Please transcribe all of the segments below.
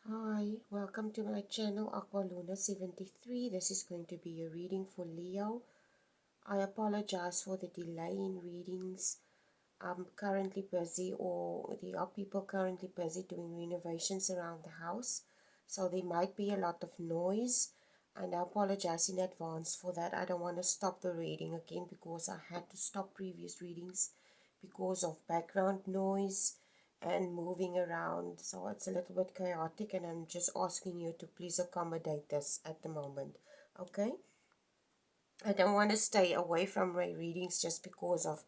Hi, welcome to my channel Aqualuna73. This is going to be a reading for Leo. I apologize for the delay in readings. I'm currently busy, or there are people currently busy doing renovations around the house, so there might be a lot of noise, and I apologize in advance for that. I don't want to stop the reading again because I had to stop previous readings because of background noise and moving around, so it's a little bit chaotic, and I'm just asking you to please accommodate this at the moment. Okay, I don't want to stay away from my readings just because of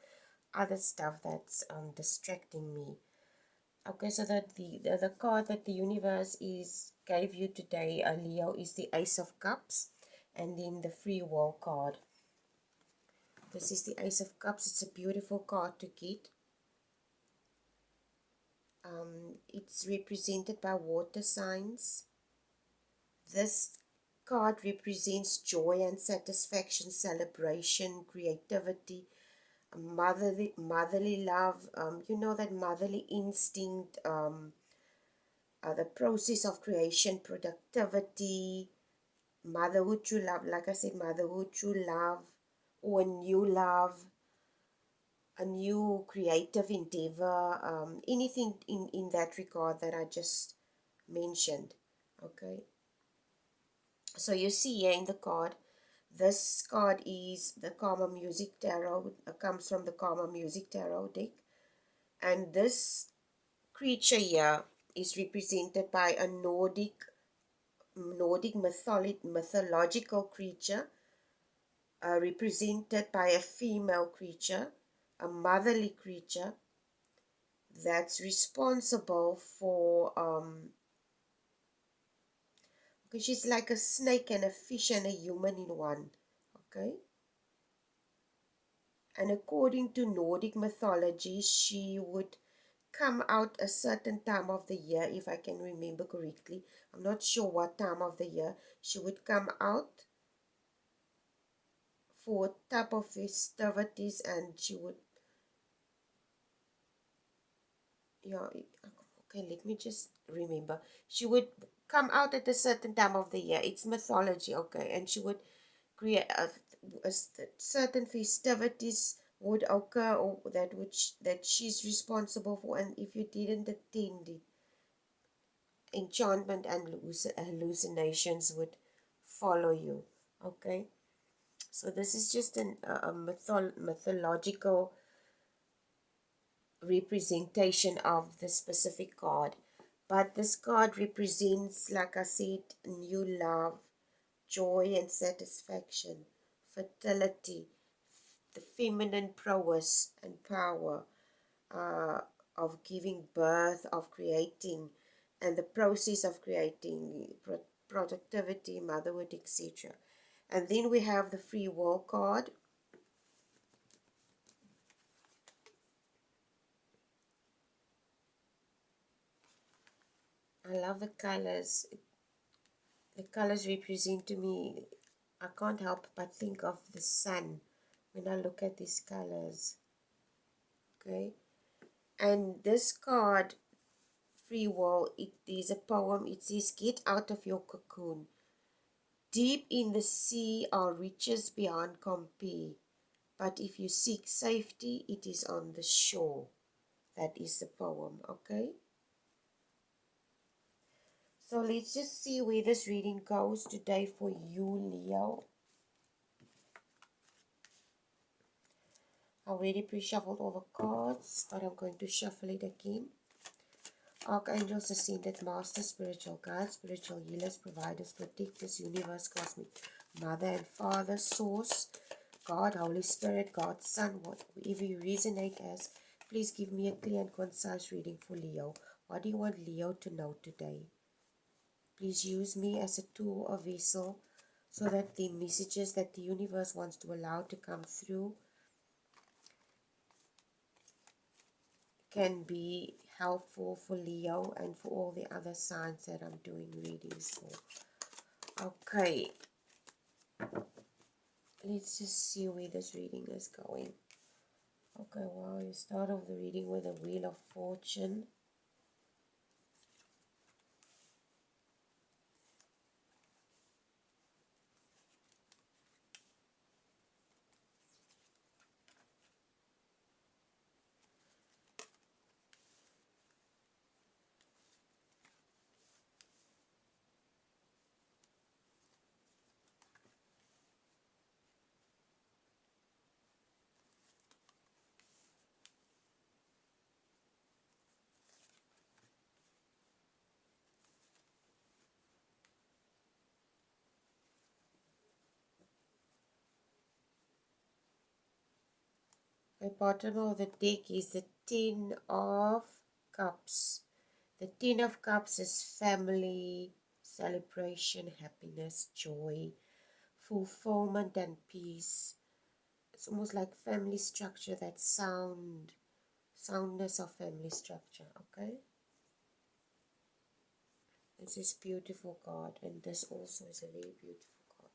other stuff that's distracting me. Okay, so that the card that the universe is gave you today, Leo, is the Ace of Cups, and then the Free Will card. This is the Ace of Cups. It's a beautiful card to get. It's represented by water signs. This card represents joy and satisfaction, celebration, creativity, motherly love. You know, that motherly instinct, the process of creation, productivity, motherhood, true love. Like I said, motherhood, true love, or a new creative endeavor, anything in that regard that I just mentioned. Okay, so you see here in the card, this card is the Karma Music Tarot. Comes from the Karma Music Tarot deck, and this creature here is represented by a Nordic mythological creature, represented by a female creature, a motherly creature that's responsible for okay, she's like a snake and a fish and a human in one. Okay, and according to Nordic mythology, she would come out a certain time of the year, if I can remember correctly. I'm not sure what time of the year she would come out for a type of festivities, and she would, yeah, okay, let me just remember. She would come out at a certain time of the year. It's mythology, okay, and she would create a certain festivities would occur, or that she's responsible for, and if you didn't attend it, enchantment and hallucinations would follow you. Okay, so this is just a mythological representation of the specific card, but this card represents, like I said, new love, joy and satisfaction, fertility, the feminine prowess and power, uh, of giving birth, of creating, and the process of creating, productivity, motherhood, etc. And then we have the Free Will card. I love the colors. The colors represent to me, I can't help but think of the sun when I look at these colors. Okay, and this card, Free Will, it is a poem. It says, "Get out of your cocoon. Deep in the sea are riches beyond compare. But if you seek safety, it is on the shore." That is the poem, okay? So let's just see where this reading goes today for you, Leo. I already pre-shuffled all the cards, but I'm going to shuffle it again. Archangels, Ascended Masters, Spiritual Guides, Spiritual Healers, Providers, Protectors, Universe, Cosmic Mother and Father, Source, God, Holy Spirit, God's Son, whatever you resonate as, please give me a clear and concise reading for Leo. What do you want Leo to know today? Please use me as a tool or vessel so that the messages that the universe wants to allow to come through can be helpful for Leo and for all the other signs that I'm doing readings for. Okay, let's just see where this reading is going. Okay, wow, you start off the reading with a Wheel of Fortune. The bottom of the deck is the Ten of Cups. The Ten of Cups is family, celebration, happiness, joy, fulfillment, and peace. It's almost like family structure, that soundness of family structure, okay? This is beautiful card, and this also is a very beautiful card.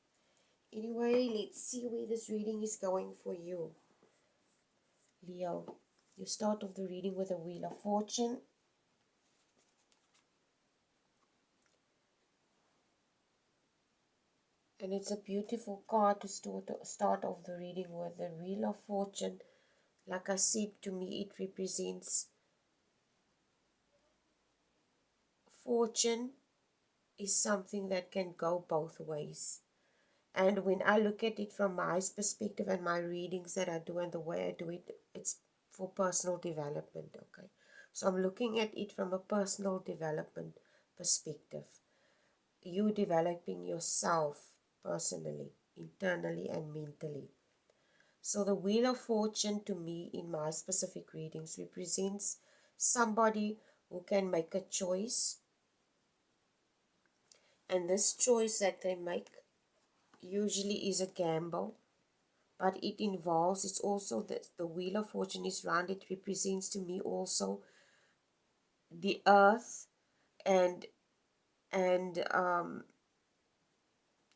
Anyway, let's see where this reading is going for you. Leo, you start off the reading with a Wheel of Fortune. And it's a beautiful card to start off the reading with. The Wheel of Fortune, like I said, to me it represents fortune is something that can go both ways. And when I look at it from my perspective and my readings that I do and the way I do it, it's for personal development, okay? So I'm looking at it from a personal development perspective. You developing yourself personally, internally and mentally. So the Wheel of Fortune to me in my specific readings represents somebody who can make a choice. And this choice that they make usually is a gamble. But it involves, it's also the Wheel of Fortune is round. It represents to me also the earth and and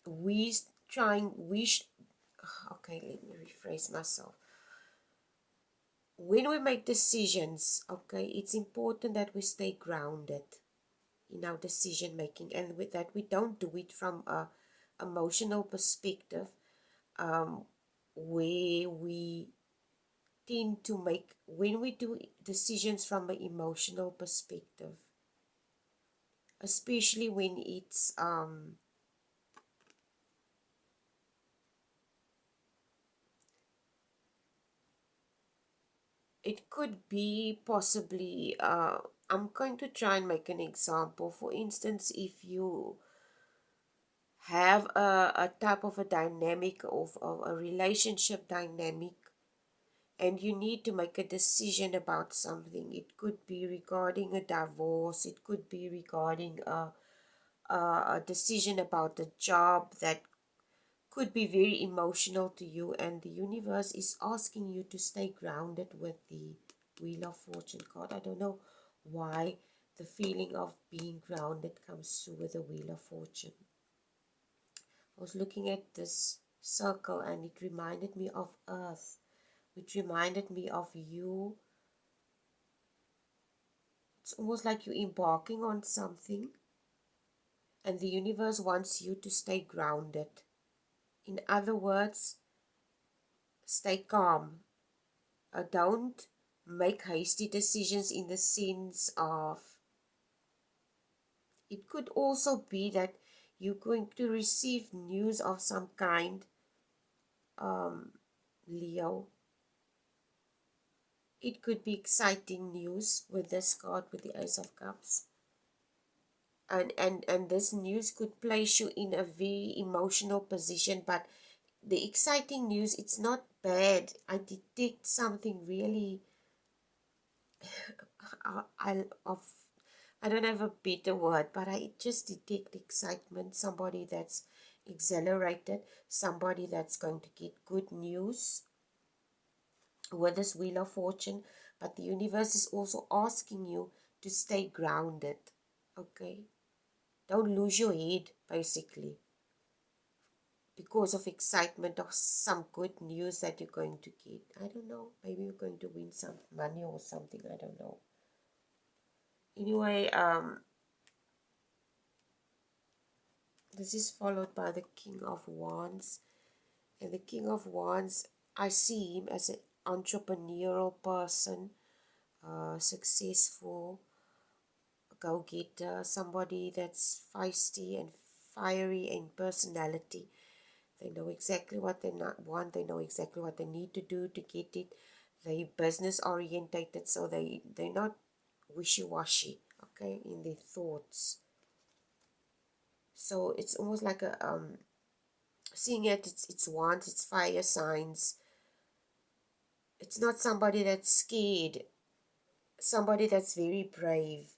we trying, okay, let me rephrase myself. When we make decisions, okay, it's important that we stay grounded in our decision making, and with that we don't do it from a emotional perspective, where we tend to make, when we do decisions from an emotional perspective, especially when it's it could be possibly I'm going to try and make an example. For instance, if you have a type of a dynamic of a relationship dynamic, and you need to make a decision about something. It could be regarding a divorce, it could be regarding a decision about a job that could be very emotional to you, and the universe is asking you to stay grounded with the Wheel of Fortune card. I don't know why the feeling of being grounded comes through with the Wheel of Fortune. I was looking at this circle and it reminded me of Earth, which reminded me of you. It's almost like you're embarking on something and the universe wants you to stay grounded. In other words, stay calm. Don't make hasty decisions in the sense of, it could also be that you're going to receive news of some kind, Leo. It could be exciting news with this card, with the Ace of Cups. And this news could place you in a very emotional position, but the exciting news, it's not bad. I detect something really of, I don't have a better word, but I just detect excitement, somebody that's exhilarated, somebody that's going to get good news with this Wheel of Fortune. But the universe is also asking you to stay grounded, okay? Don't lose your head, basically, because of excitement of some good news that you're going to get. I don't know, maybe you're going to win some money or something, I don't know. Anyway, this is followed by the King of Wands. And the King of Wands, I see him as an entrepreneurial person, successful, go-getter, somebody that's feisty and fiery in personality. They know exactly what they want. They know exactly what they need to do to get it. They're business orientated, so they're not wishy-washy, okay, in their thoughts. So it's almost like a seeing it, it's wands, it's fire signs. It's not somebody that's scared, somebody that's very brave.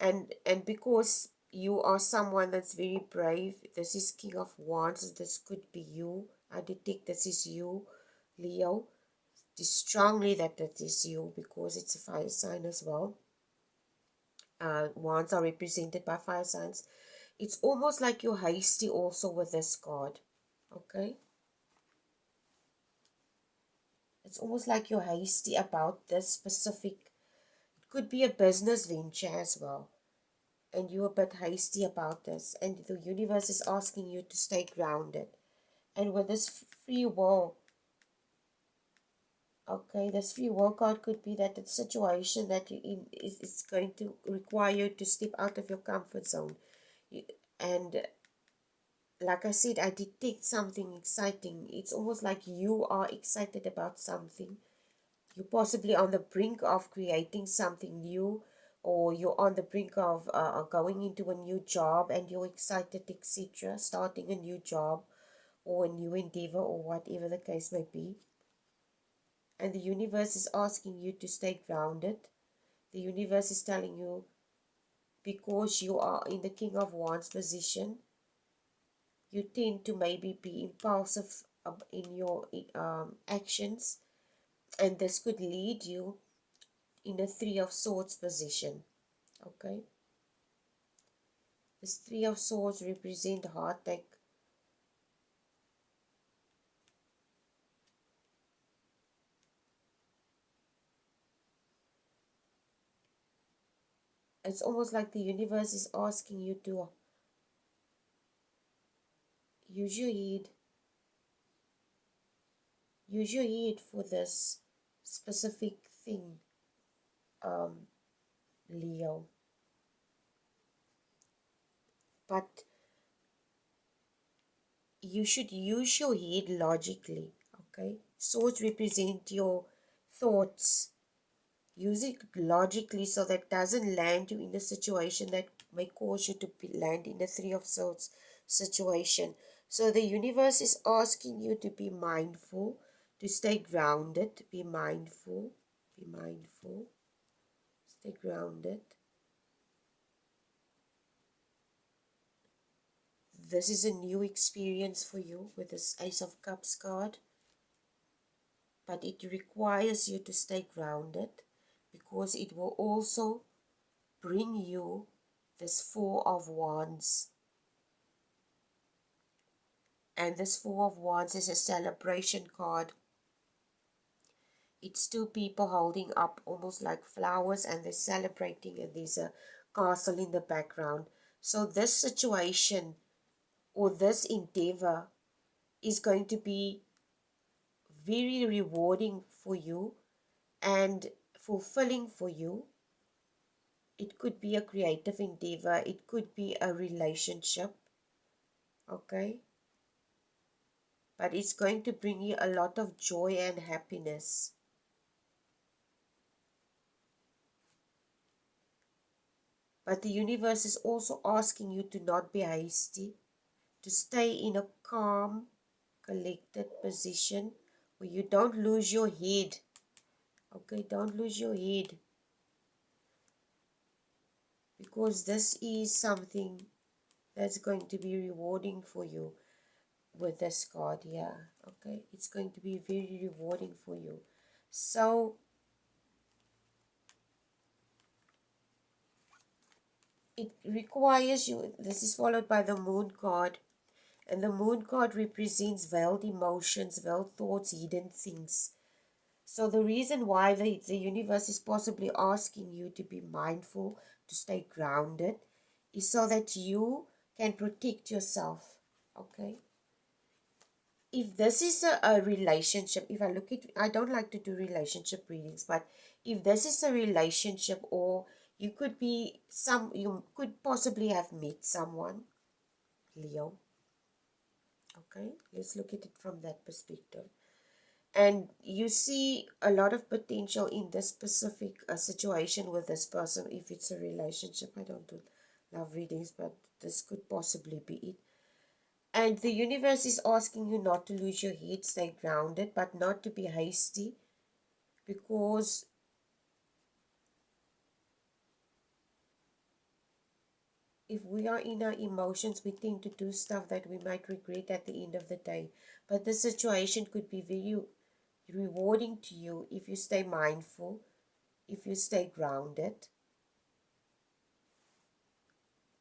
And because you are someone that's very brave, this is King of Wands, this could be you. I detect this is you, Leo. It is strongly that it is you because it's a fire sign as well. Wands are represented by fire signs. It's almost like you're hasty also with this card. Okay? It's almost like you're hasty about this specific. It could be a business venture as well. And you're a bit hasty about this. And the universe is asking you to stay grounded. And with this free will, okay, this free will card could be that the situation that you're in is going to require you to step out of your comfort zone. And like I said, I detect something exciting. It's almost like you are excited about something. You're possibly on the brink of creating something new, or you're on the brink of going into a new job and you're excited, etc. Starting a new job or a new endeavor or whatever the case may be. And the universe is asking you to stay grounded. The universe is telling you, because you are in the King of Wands position, you tend to maybe be impulsive in your actions, and this could lead you in a Three of Swords position. Okay, this Three of Swords represent heartache. It's almost like the universe is asking you to use your head, use your head for this specific thing, Leo. But you should use your head logically. Okay, swords represent your thoughts. Use it logically so that doesn't land you in a situation that may cause you to land in a Three of Swords situation. So the universe is asking you to be mindful, to stay grounded, be mindful, be mindful, stay grounded. This is a new experience for you with this Ace of Cups card, but it requires you to stay grounded because it will also bring you this Four of Wands. And this Four of Wands is a celebration card. It's two people holding up almost like flowers and they're celebrating, and there's a castle in the background. So this situation or this endeavor is going to be very rewarding for you and fulfilling for you. It could be a creative endeavor, it could be a relationship, okay? But it's going to bring you a lot of joy and happiness. But the universe is also asking you to not be hasty, to stay in a calm, collected position where you don't lose your head. Okay, don't lose your head. Because this is something that's going to be rewarding for you with this card here. Okay, it's going to be very rewarding for you. So it requires you, this is followed by the Moon card. And the Moon card represents veiled emotions, veiled thoughts, hidden things. So the reason why the universe is possibly asking you to be mindful, to stay grounded, is so that you can protect yourself. Okay? If this is a relationship, if I look at, I don't like to do relationship readings, but if this is a relationship, or you could be you could possibly have met someone, Leo. Okay? Let's look at it from that perspective. And you see a lot of potential in this specific situation with this person. If it's a relationship, I don't do love readings, but this could possibly be it. And the universe is asking you not to lose your head, stay grounded, but not to be hasty, because if we are in our emotions, we tend to do stuff that we might regret at the end of the day. But the situation could be very rewarding to you if you stay mindful, if you stay grounded.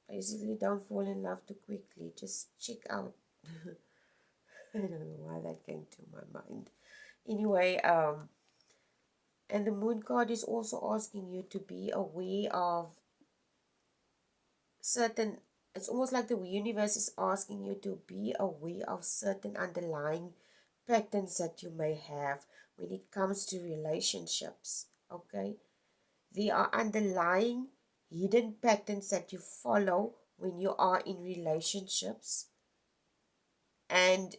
Basically, don't fall in love too quickly. Just check out. I don't know why that came to my mind. Anyway, and the moon card is also asking you to be aware of certain, it's almost like the universe is asking you to be aware of certain underlying patterns that you may have when it comes to relationships. Okay, there are underlying hidden patterns that you follow when you are in relationships, and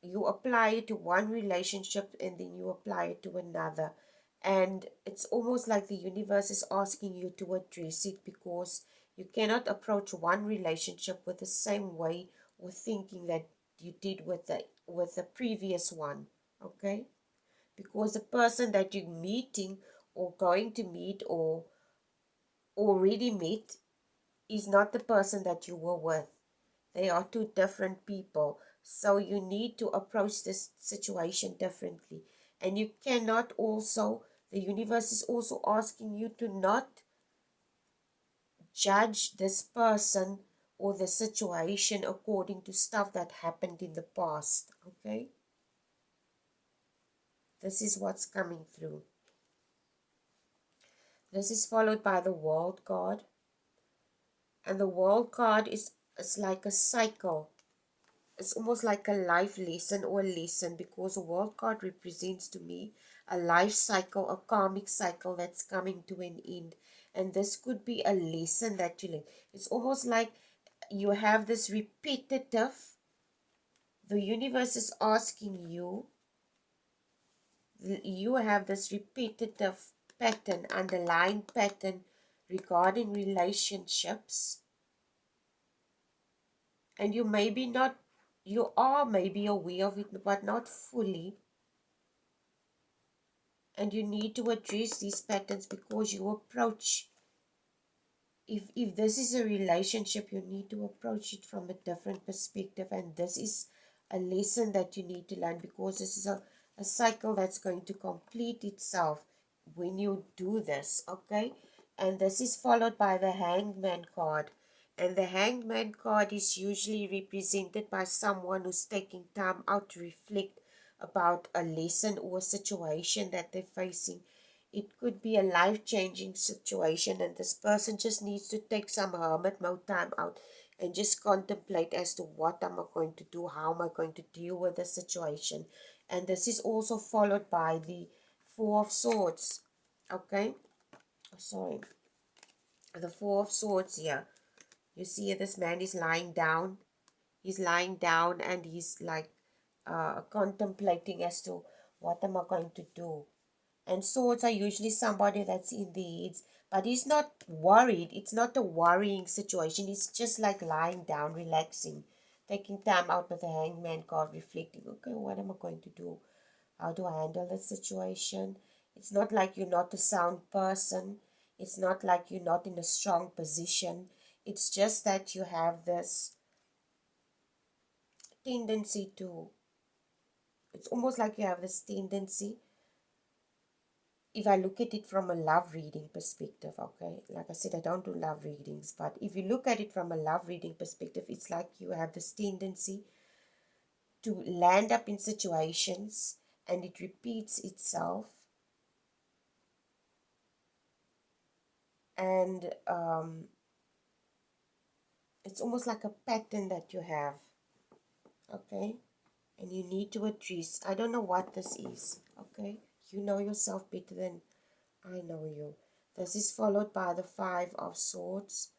you apply it to one relationship and then you apply it to another. And it's almost like the universe is asking you to address it, because you cannot approach one relationship with the same way or thinking that you did with the previous one. Okay, because the person that you're meeting or going to meet or already met is not the person that you were with. They are two different people. So you need to approach this situation differently. And you cannot also, the universe is also asking you to not judge this person or the situation according to stuff that happened in the past. Okay? This is what's coming through. This is followed by the World card. And the World card is like a cycle. It's almost like a life lesson or a lesson, because a world card represents to me a life cycle, a karmic cycle that's coming to an end. And this could be a lesson that you learn. It's almost like you have this repetitive, the universe is asking you, you have this repetitive pattern, underlying pattern regarding relationships, and you maybe not, you are maybe aware of it but not fully, and you need to address these patterns, because you approach, if this is a relationship, you need to approach it from a different perspective. And this is a lesson that you need to learn, because this is a cycle that's going to complete itself when you do this. Okay, and this is followed by the Hangman card. And the Hangman card is usually represented by someone who's taking time out to reflect about a lesson or a situation that they're facing. It could be a life-changing situation, and this person just needs to take some hermit mode time out and just contemplate as to what am I going to do, how am I going to deal with the situation. And this is also followed by the Four of Swords. Okay, sorry, the Four of Swords here. You see this man is lying down. He's lying down and he's like contemplating as to what am I going to do. And swords are usually somebody that's in the heads, but he's not worried. It's not a worrying situation. He's just like lying down, relaxing, taking time out with the Hangman card, reflecting, okay, what am I going to do? How do I handle this situation? It's not like you're not a sound person. It's not like you're not in a strong position. It's just that you have this tendency to, it's almost like you have this tendency, if I look at it from a love reading perspective, okay, like I said, I don't do love readings, but if you look at it from a love reading perspective, it's like you have this tendency to land up in situations and it repeats itself. And it's almost like a pattern that you have, okay, and you need to address. I don't know what this is, okay, you know yourself better than I know you. This is followed by the Five of Swords.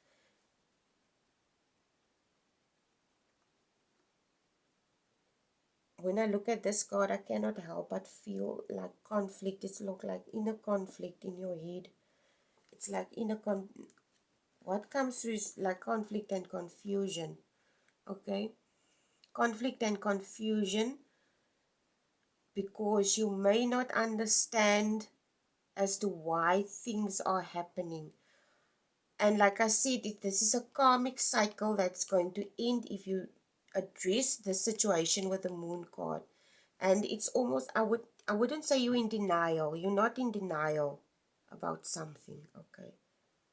When I look at this card, I cannot help but feel like conflict. It's look like inner conflict in your head. It's like what comes through is like conflict and confusion. Okay, conflict and confusion because you may not understand as to why things are happening. And like I said, this is a karmic cycle that's going to end if you address the situation with the moon card. And it's almost, I wouldn't say you're in denial. You're not in denial about something, okay?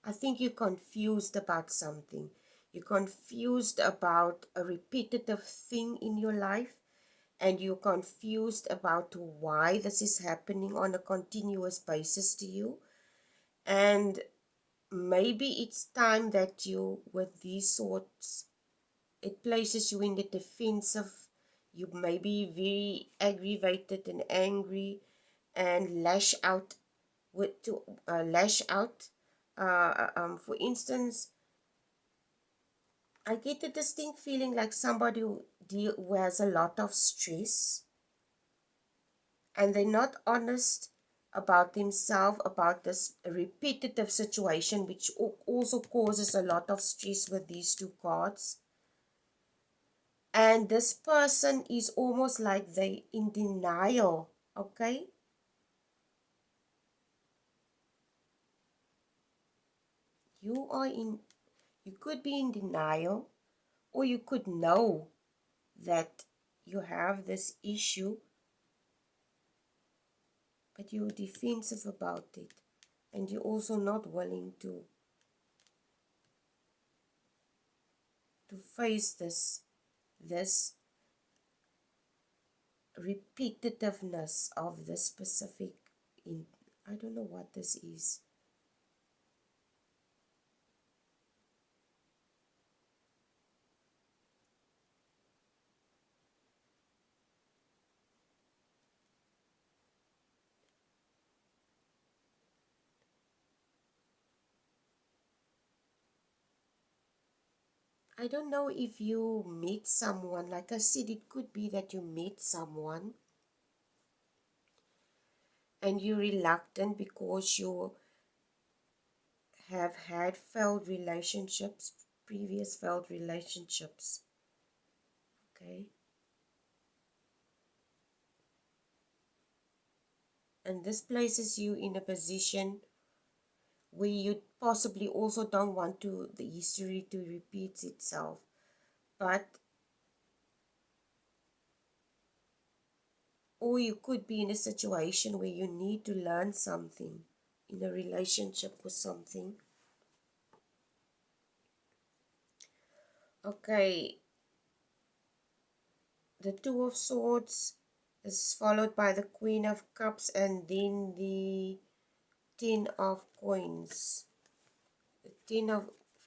I think you're confused about something. You're confused about a repetitive thing in your life, and you're confused about why this is happening on a continuous basis to you. And maybe it's time that you, with these sorts, it places you in the defensive. You may be very aggravated and angry and lash out with to lash out. For instance, I get a distinct feeling like somebody who has a lot of stress, and they're not honest about themselves, about this repetitive situation, which also causes a lot of stress with these two cards. And this person is almost like they in denial, okay? You could be in denial, or you could know that you have this issue, but you're defensive about it, and you're also not willing to face this repetitiveness of this specific in I don't know what this is. I don't know if you meet someone, like I said, it could be that you meet someone and you're reluctant because you have had failed relationships, previous failed relationships, okay? And this places you in a position where you possibly also don't want the history to repeat itself. But, or you could be in a situation where you need to learn something in a relationship with something. Okay, the Two of Swords is followed by the Queen of Cups and then the Ten of Coins. The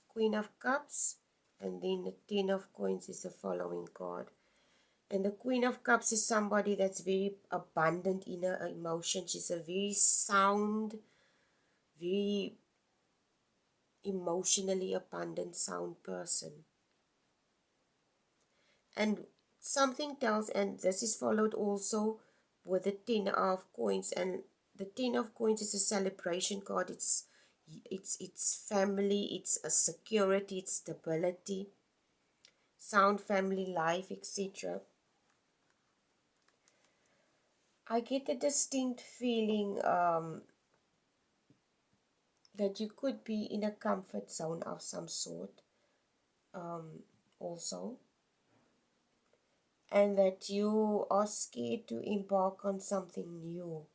Queen of Cups and then the Ten of Coins is the following card. And the Queen of Cups is somebody that's very abundant in her emotions. She's a very sound, very emotionally abundant, sound person. And something tells, and this is followed also with the Ten of Coins. And the Ten of Coins is a celebration card. It's family, it's a security, it's stability, sound family life, etc. I get a distinct feeling that you could be in a comfort zone of some sort also, and that you are scared to embark on something new.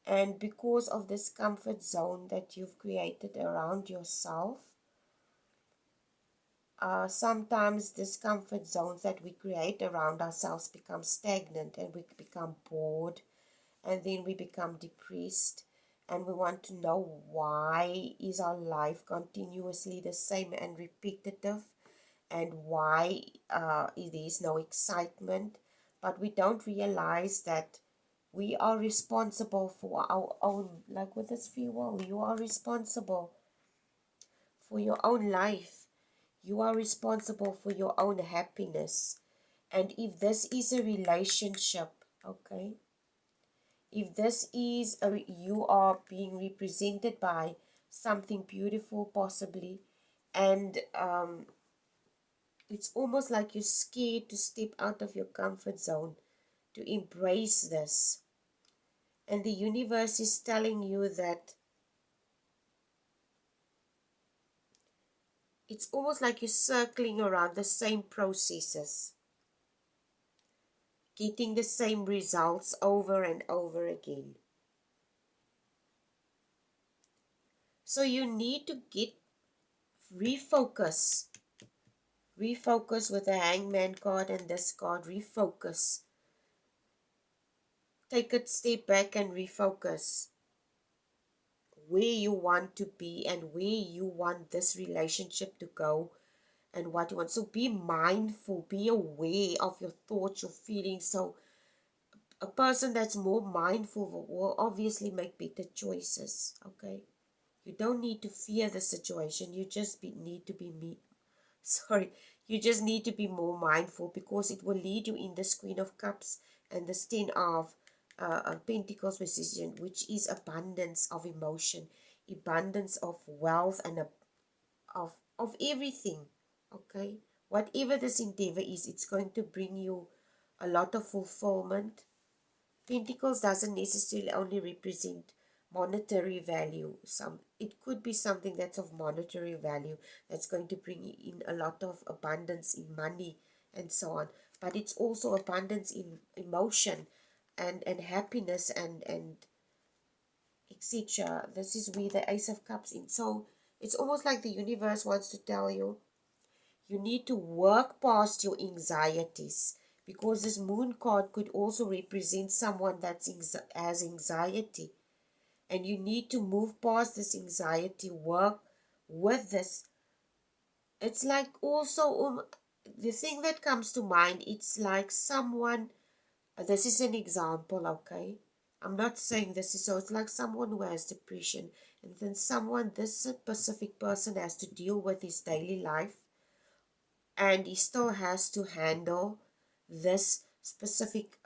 And because of this comfort zone that you've created around yourself, sometimes these comfort zones that we create around ourselves become stagnant, and we become bored, and then we become depressed, and we want to know why is our life continuously the same and repetitive, and why there is no excitement. But we don't realize that we are responsible for our own, like with this free will, you are responsible for your own life. You are responsible for your own happiness. And if this is a relationship, okay, if this is you are being represented by something beautiful possibly, and It's almost like you're scared to step out of your comfort zone, to embrace this. And the universe is telling you that it's almost like you're circling around the same processes, getting the same results over and over again. So you need to refocus. Refocus with the Hangman card and this card. Refocus. Take a step back and refocus where you want to be and where you want this relationship to go and what you want. So be mindful, be aware of your thoughts, your feelings. So a person that's more mindful will obviously make better choices. Okay, you don't need to fear the situation. You just need to be sorry, you just need to be more mindful, because it will lead you in this Queen of Cups and this Ten of Pentacles position, which is abundance of emotion, abundance of wealth, and of everything. Okay, whatever this endeavor is, it's going to bring you a lot of fulfillment. Pentacles doesn't necessarily only represent monetary value. It could be something that's of monetary value, that's going to bring in a lot of abundance in money and so on. But it's also abundance in emotion and happiness and etc. This is where the Ace of Cups in. So it's almost like the universe wants to tell you, you need to work past your anxieties, because this moon card could also represent someone that has anxiety, and you need to move past this anxiety, work with this. It's like also the thing that comes to mind, it's like someone, this is an example, okay, I'm not saying this is so, it's like someone who has depression, and then this specific person has to deal with his daily life, and he still has to handle this specific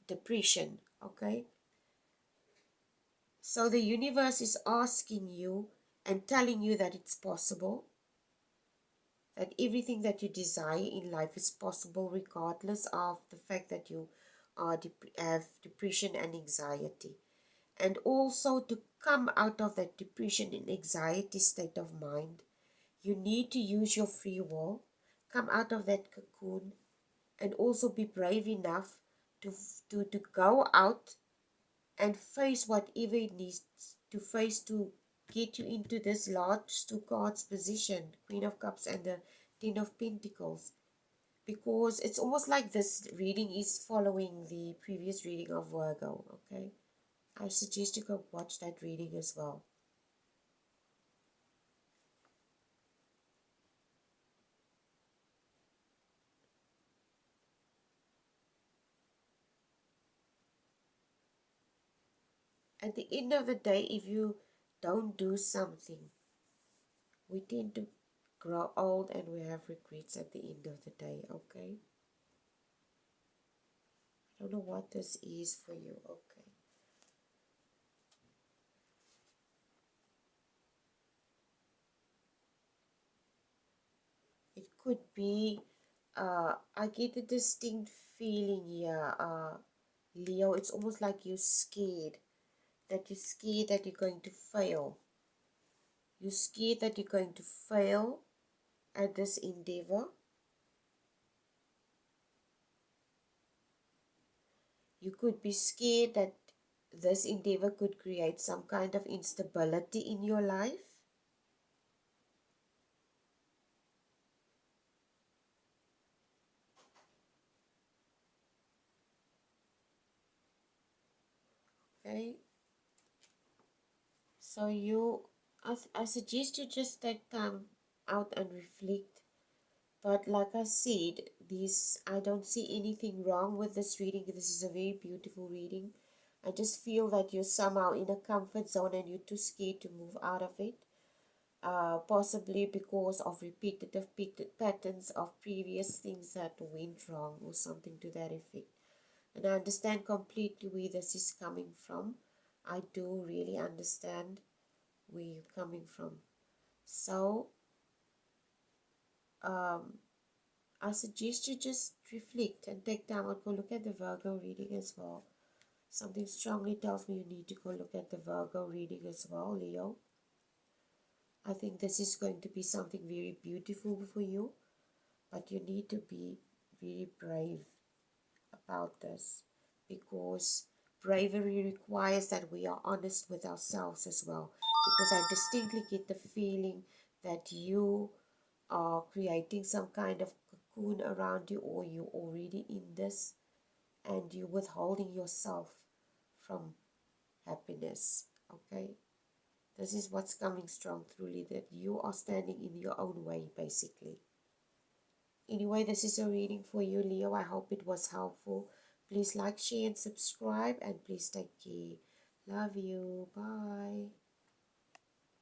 depression. Okay, so the universe is asking you and telling you that it's possible, that everything that you desire in life is possible, regardless of the fact that you have depression and anxiety. And also, to come out of that depression and anxiety state of mind, you need to use your free will, come out of that cocoon, and also be brave enough to go out and face whatever it needs to face to get you into this large two cards position, Queen of Cups and the Ten of Pentacles. Because it's almost like this reading is following the previous reading of Virgo. Okay, I suggest you go watch that reading as well. At the end of the day, if you don't do something, we tend to grow old and we have regrets at the end of the day. Okay, I don't know what this is for you. Okay, it could be I get a distinct feeling here, Leo. It's almost like you're scared, that you're going to fail. You're scared that you're going to fail at this endeavor. You could be scared that this endeavor could create some kind of instability in your life. Okay, so I suggest you just take time out and reflect. But like I said, I don't see anything wrong with this reading. This is a very beautiful reading. I just feel that you're somehow in a comfort zone and you're too scared to move out of it. Possibly because of repetitive patterns of previous things that went wrong or something to that effect. And I understand completely where this is coming from. I do really understand where you're coming from. So, I suggest you just reflect and take time and go look at the Virgo reading as well. Something strongly tells me you need to go look at the Virgo reading as well, Leo. I think this is going to be something very beautiful for you, but you need to be very brave about this, because bravery requires that we are honest with ourselves as well. Because I distinctly get the feeling that you are creating some kind of cocoon around you, or you're already in this and you're withholding yourself from happiness. Okay, this is what's coming strong through, that you are standing in your own way basically. Anyway, this is a reading for you, Leo. I hope it was helpful. Please like, share, and subscribe, and please take care. Love you. Bye.